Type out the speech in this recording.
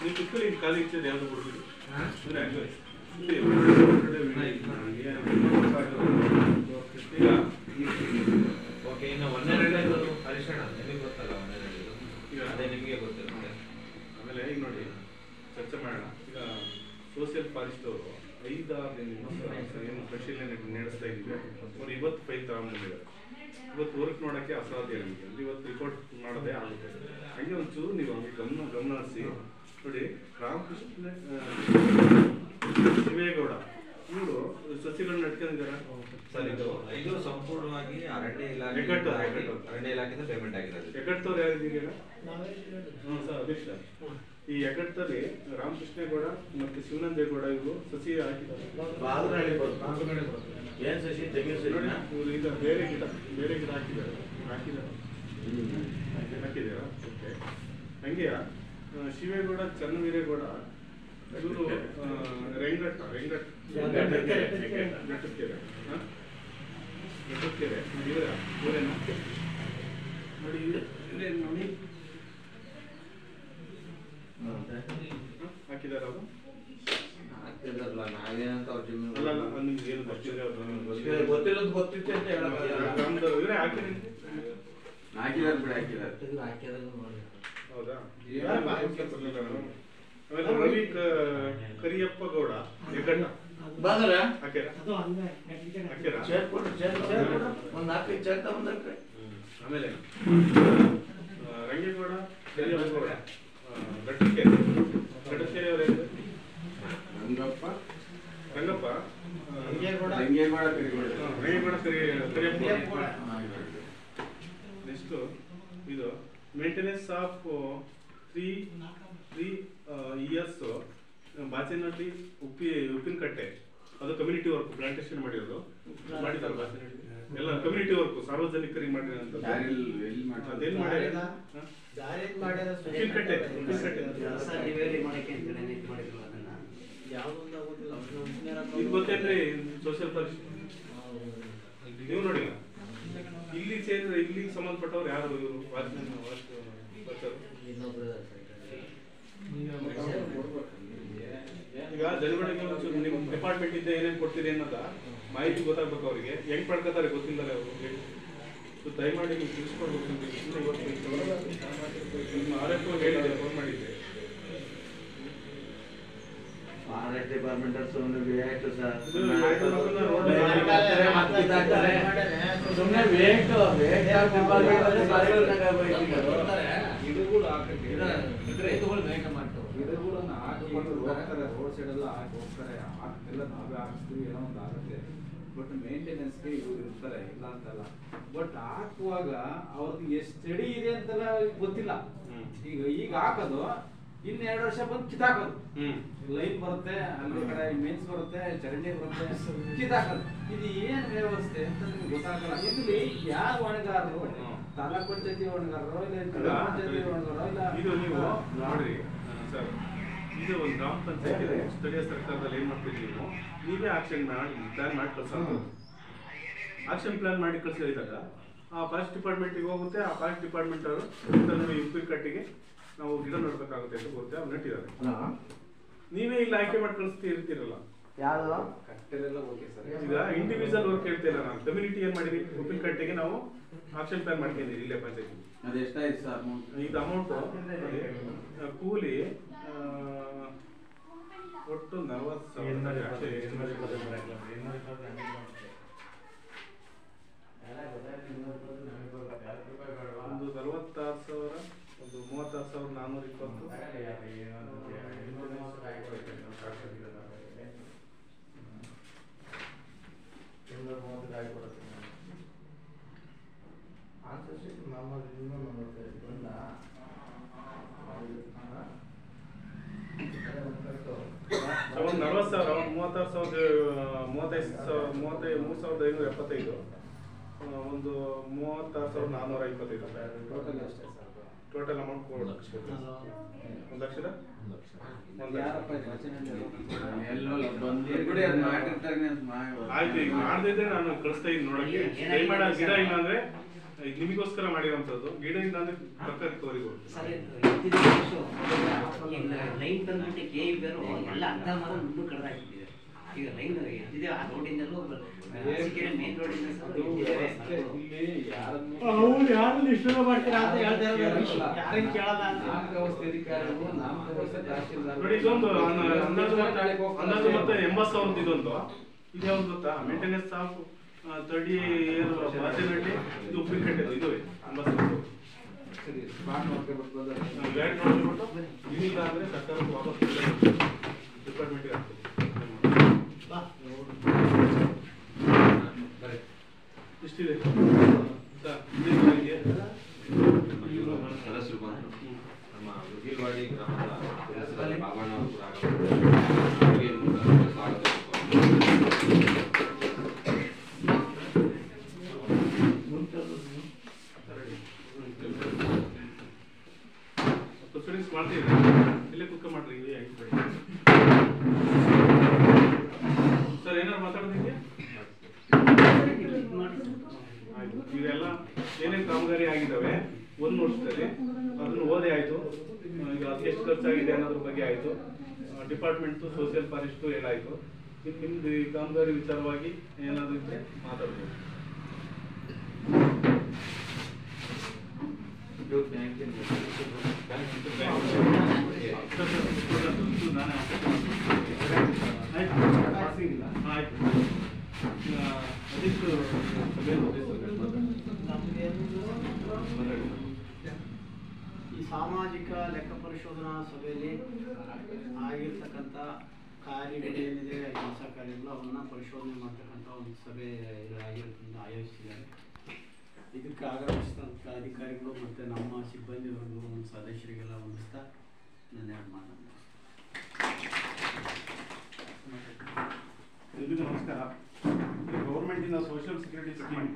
ನೀವು ಕುತ್ಕೊಳ್ಳಿ ಖಾಲಿ ಇರ್ತದೆ ಯಾವುದು ಕೊಡ್ತೀವಿ ಈಗ ಓಕೆ ಇನ್ನು ಒಂದೇ ಹರಿಶಣ ನಿಮಗೆ ಗೊತ್ತಲ್ಲ ಈಗ ಅದೇ ನಿಮಗೆ ಗೊತ್ತಿರುತ್ತೆ ಆಮೇಲೆ ಈಗ ನೋಡಿ ಚರ್ಚೆ ಮಾಡೋಣ ಈಗ ಸೋಷಿಯಲ್ ಫಾರೆಸ್ಟ್ ಅವರು 5-6 ದಿನದಿಂದ ಏನು ಪರಿಶೀಲನೆ ನಡೆಸ್ತಾ ಇದ್ದೀವಿ ಅವ್ರು ಇವತ್ತು ಫೈಲ್ ತಗೊಂಡ್ಬಂದಿದ್ದಾರೆ ಇವತ್ತು ವರ್ಕ್ ಮಾಡೋಕ್ಕೆ ಅಸಾಧ್ಯ ನಮಗೆ ಇವತ್ತು ರಿಪೋರ್ಟ್ ಮಾಡೋದೇ ಆಗುತ್ತೆ ಹಂಗೆ ಒಂಚೂರು ನೀವು ಹಂಗೆ ಗಮನಿಸಿ ನೋಡಿ ರಾಮಕೃಷ್ಣ ಶಿವೇಗೌಡ ಇವರು ಸಸಿಗಳನ್ನ ನಡ್ಕೊಂಡಿದ್ದಾರೆ ಸರ್ ಇದು ಸಂಪೂರ್ಣವಾಗಿ ಅರಣ್ಯ ಇಲಾಖೆಯಿಂದ ಪೇಮೆಂಟ್ ಆಗಿದೆ ಎಕಟ್ಟವ್ರು ಯಾರಿದ್ದೀರಿ ಹ್ಞೂ ಸರ್ ಅಧ್ಯಕ್ಷ ಈ ಎಕಟ್ಟಲ್ಲಿ ರಾಮಕೃಷ್ಣೇಗೌಡ ಮತ್ತು ಶಿವನಂದೇಗೌಡ ಇವರು ಸಸಿ ಹಾಕಿದ್ದಾರೆ ಇವರು ಈಗ ಬೇರೆ ಗಿಡ ಹಾಕಿದ್ದಾರೆ ಓಕೆ ಹಂಗೆ ಶಿವೇಗೌಡ ಚನ್ನವೀರೇಗೌಡ ಇವರು ಘಟ್ಟಕೆರೆ ಊರೇನ ನೋಡಿ ನೋಡಿ ಹಾಕಿದಾರ ಅವರು ಹೌದಾ ರವಿ ಕರಿಯಪ್ಪ ಗೌಡ ಆಮೇಲೆ ರಂಗೇಗೌಡ ಕರಿಯಪ್ಪಗೌಡ ಗಟ್ಟಕೆರೆ ರಂಗಪ್ಪ ರಂಗೇಗೌಡ ಕರಿಯಪ್ಪ ನೆಕ್ಸ್ಟ್ ಇದು ಮೇಂಟೆನೆನ್ಸ್ ಆಫ್ 3 ಇಯರ್ಸ್ ಬಾಚೇನಹಳ್ಳಿ ಉಪ್ಪಿನಕಟ್ಟೆ ಅದು ಕಮ್ಯುನಿಟಿ ವರ್ಕ್ ಪ್ಲಾಂಟೇಶನ್ ಮಾಡಿರೋದು ಮಾಡಿದ್ದಾರೆ ಬಾಚೇನಹಳ್ಳಿ ಎಲ್ಲ ಕಮ್ಯುನಿಟಿ ವರ್ಕ್ ಸಾರ್ವಜನಿಕರಿಗೆ ಮಾಡಿರೋಂಥದ್ದು ಅದೇನು ಉಪ್ಪಿನಕಟ್ಟೆ ಇದು ಗೊತ್ತೇನ್ರಿ ಸೋಷಿಯಲ್ ಫಾರೆಸ್ಟ್ ನೀವು ನೋಡಿ ಇಲ್ಲಿ ಸೇರಿದ್ರೆ ಇಲ್ಲಿಗೆ ಸಂಬಂಧಪಟ್ಟವ್ರು ಯಾರು ಇವರು ಈಗ ಜನಗಳಿಗೆ ಒಂಚೂರು ನಿಮ್ಮ ಡಿಪಾರ್ಟ್ಮೆಂಟ್ ಇಂದ ಏನೇನು ಕೊಡ್ತೀರಿ ಅನ್ನೋದ ಮಾಹಿತಿ ಗೊತ್ತಾಗ್ಬೇಕು ಅವರಿಗೆ ಹೆಂಗ್ ಪಡ್ಕೋತಾರೆ ಗೊತ್ತಿಲ್ಲದೆ ಅವರು ದಯಮಾಡಿ ನೀವು ತಿಳಿಸ್ಕೊಡ್ಬೇಕು ನಿಮ್ಮ ಆರ್ಎಫ್ ಹೇಳಿದೆ ಫೋನ್ ಮಾಡಿದ್ದೆ ಡಿಪಾರ್ಟ್ಮೆಂಟ್ ಸುಮ್ಮನೆ ಗಿಡಗಳನ್ನ ಹಾಕಿಕೊಂಡು ಹೋಗ್ತಾರೆ ರೋಡ್ ಸೈಡ್ ಎಲ್ಲ ಹಾಕಿ ಹೋಗ್ತಾರೆ ಎಲ್ಲ ನಾವೇ ಹಾಕಿಸ್ತೀವಿ ಏನೋ ಒಂದು ಆಗುತ್ತೆ ಬಟ್ ಮೇಂಟೆನೆನ್ಸ್ಗೆ ಇವ್ರು ಇರ್ತಾರೆ ಇಲ್ಲ ಅಂತಲ್ಲ ಬಟ್ ಹಾಕುವಾಗ ಅವ್ರದ್ದು ಎಷ್ಟು ಸ್ಟಡಿ ಇದೆ ಅಂತೆಲ್ಲ ಗೊತ್ತಿಲ್ಲ ಈಗ ಹಾಕೋದು ಇನ್ನು 2 ವರ್ಷ ಬಂದು ಕಿತ್ತಾಕೋದು ಲೈನ್ ಬರುತ್ತೆ ಅಲ್ಲಿ ಕಡೆ ಮೇನ್ಸ್ ಬರುತ್ತೆ ಚರಂಡಿ ಬರುತ್ತೆ ಕಿತ್ತಾಕೋದು ಇದು ಏನ್ ವ್ಯವಸ್ಥೆ ಅಂತ ನಿಮ್ಗೆ ಗೊತ್ತಾಗಲ್ಲ ಇಲ್ಲಿ ಯಾರು ಹೊಣೆಗಾರರು ತಾಲೂಕ್ ಪಂಚಾಯತಿ ಹೊಣೆಗಾರರು ಇಲ್ಲ ಜಿಲ್ಲಾ ಪಂಚಾಯತಿ ಹೊಣೆಗಾರರು ಇಲ್ಲ ಇದು ನೀವು ನೋಡ್ರಿ ಸರ್ ಇದು ಒಂದು ಗ್ರಾಮ ಪಂಚಾಯತ್ ಸ್ಥಳೀಯ ಸರ್ಕಾರದಲ್ಲಿ ಏನ್ ಮಾಡ್ತೀವಿ ನೀವೇ ಆಕ್ಷನ್ ಪ್ಲಾನ್ ಮಾಡಿ ಕಳ್ಸೋದು ಆಕ್ಷನ್ ಪ್ಲಾನ್ ಮಾಡಿ ಕಳ್ಸಿದಾಗ ಆ ಫಾರೆಸ್ಟ್ ಡಿಪಾರ್ಟ್ಮೆಂಟಿಗೆ ಹೋಗುತ್ತೆ ಆ ಫಾರೆಸ್ಟ್ ಡಿಪಾರ್ಟ್ಮೆಂಟ್ ಅವರು ಉಪ್ಪಿನಕಟ್ಟಿಗೆ ನಾವು ಗಿಡ ನೋಡ್ಬೇಕಾಗುತ್ತೆ ಅಂತ ಗೊತ್ತೆ ಅವ್ರು ನೆಟ್ಟಿದ್ದಾರೆ ನೀವೇ ಇಲ್ಲಿ ಆಯ್ಕೆ ಮಾಡಿ ಇರ್ತೀರಲ್ಲ ಈಗ ಇಂಡಿವಿಜುವಲ್ ವರ್ಕ್ ಹೇಳ್ತಿಲ್ಲ ನಾನು ಕಮ್ಯುನಿಟಿ ಏನ್ ಮಾಡಿದ್ವಿ ಉಪ್ಪಿನಕಟ್ಟಿಗೆ ನಾವು ಆಕ್ಷನ್ ಪ್ಲಾನ್ ಮಾಡ್ಕೊಂಡಿದ್ದೀವಿ ಇಲ್ಲೇ ಪಂಚಾಯತಿ ಇದು ಅಮೌಂಟ್ ಕೂಲಿ ಒಟ್ಟು 40,000 ಒಂದು 46,000 ಒಂದು 36,425 ಟೋಟಲ್ ಅಮೌಂಟ್ 1 ಲಕ್ಷದ ಆಯ್ತು ಈಗ ಮಾಡದಿದ್ರೆ ನಾನು ಕಳಿಸ್ತಾ ಇದ್ದೀನಿ ನೋಡಕ್ಕೆ ಗಿಡ ಇಲ್ಲ ಅಂದ್ರೆ ನಿಮಗೋಸ್ಕರ ಮಾಡಿರುವಂತದ್ದು ಗಿಡ ಇಲ್ಲ ಅಂದ್ರೆ ಪಕ್ಕ ರಿಕವರಿಗೆ ಹೋಗ್ತದೆ. ಸರ್ ಲೈನ್ ತಂದ್ಬಿಟ್ಟು ಕೆ ಬೇರು ಎಲ್ಲ ಅರ್ಧ ಮರ ಮುಂದೆ ಕಡ್ದಾಕಿದ್ದಾರೆ. ಈಗ ಲೈನ್ ಎದ್ದಿದೆ ಆ ರೋಡಿಂದಲೂ ಮೇನ್ ರೋಡಿಂದ ಯಾರನ್ನು ಇಷ್ಟ ಮಾಡ್ತೀರಾ ಅಂತ ಹೇಳ್ತಾ ಯಾರೇನು ಕೇಳಲ್ಲ ಅಂತ ನೋಡಿ. ಇದೊಂದು ಅಂದಾಜು ಮತ್ತೆ 80,000 ಇದೊಂದು. ಇದು ಯಾವ್ದು ಗೊತ್ತಾ? ಮೇಂಟೆನೆನ್ಸ್ ಆಫ್ 30 ಇಯರ್ ಮಾತಿನಲ್ಲಿ ಇದು ಉಪ್ಪಿನಕಟ್ಟೆ ಇದುವೇ 80,000. ಲ್ಯಾಂಡ್ ನೋಡ್ಬಿಟ್ಟು ಇದಿಲ್ಲ ಅಂದ್ರೆ ಸರ್ಕಾರಕ್ಕೆ ವಾಪಸ್ ಡಿಪಾರ್ಟ್ಮೆಂಟ್ಗೆ ಆಗ್ತದೆ. ಇಷ್ಟಿದೆ ಸದಸ್ಯರು ಬಂದು ನಮ್ಮ ಉಗಿಲ್ವಾಡಿ ಗ್ರಾಮದ ಬಾಬಣ್ಣ ಅವರು ಕೂಡ ಸ್ವಾಗತ. ಪ್ರೊಸೀಡಿಂಗ್ಸ್ ಮಾಡ್ತೀವಿ, ಇಲ್ಲೇ ಕುಕ್ಕ ಮಾಡ್ರಿ. ಸರ್ ಏನಾದ್ರು ಮಾತಾಡೋದಿದೆಯಾ? ಆಯ್ತು. ಇದೆಲ್ಲ ಏನೇನು ಕಾಮಗಾರಿ ಆಗಿದ್ದಾವೆ ಒಂದು ವರ್ಷದಲ್ಲಿ ಅದನ್ನು ಓದೇ ಆಯಿತು. ಈಗ ಎಷ್ಟು ಖರ್ಚಾಗಿದೆ ಅನ್ನೋದ್ರ ಬಗ್ಗೆ ಆಯಿತು. ಡಿಪಾರ್ಟ್ಮೆಂಟು ಸೋಷಿಯಲ್ ಫಾರೆಸ್ಟು ಹೇಳಾಯಿತು. ನಿಮ್ದು ಈ ಕಾಮಗಾರಿ ವಿಚಾರವಾಗಿ ಏನಾದರೂ ಇದ್ದರೆ ಮಾತಾಡ್ಬೋದು. ಆಯ್ತು. ಈ ಸಾಮಾಜಿಕ ಲೆಕ್ಕ ಪರಿಶೋಧನಾ ಸಭೆಯಲ್ಲಿ ಆಗಿರ್ತಕ್ಕಂಥ ಕಾರ್ಯಗಳು ಏನಿದೆ ಕೆಲಸ ಕಾರ್ಯಗಳು ಅವನ್ನ ಪರಿಶೋಧನೆ ಮಾಡ್ತಕ್ಕಂಥ ಒಂದು ಸಭೆ ಆಗಿರೋದ್ರಿಂದ ಆಯೋಜಿಸಿದ್ದಾರೆ. ಇದಕ್ಕೆ ಆಗಮಿಸಿದಂಥ ಅಧಿಕಾರಿಗಳು ಮತ್ತು ನಮ್ಮ ಸಿಬ್ಬಂದಿವರೆಗೂ ಒಂದು ಸದಸ್ಯರಿಗೆಲ್ಲ ಹೊಂದಿಸ್ತಾ ನನ್ನ ಮಾತನ್ನು. ಎಲ್ರಿಗೂ ನಮಸ್ಕಾರ. ಗೌರ್ಮೆಂಟಿನ ಸೋಷಿಯಲ್ ಸೆಕ್ಯೂರಿಟಿ ಸ್ಕೀಮ್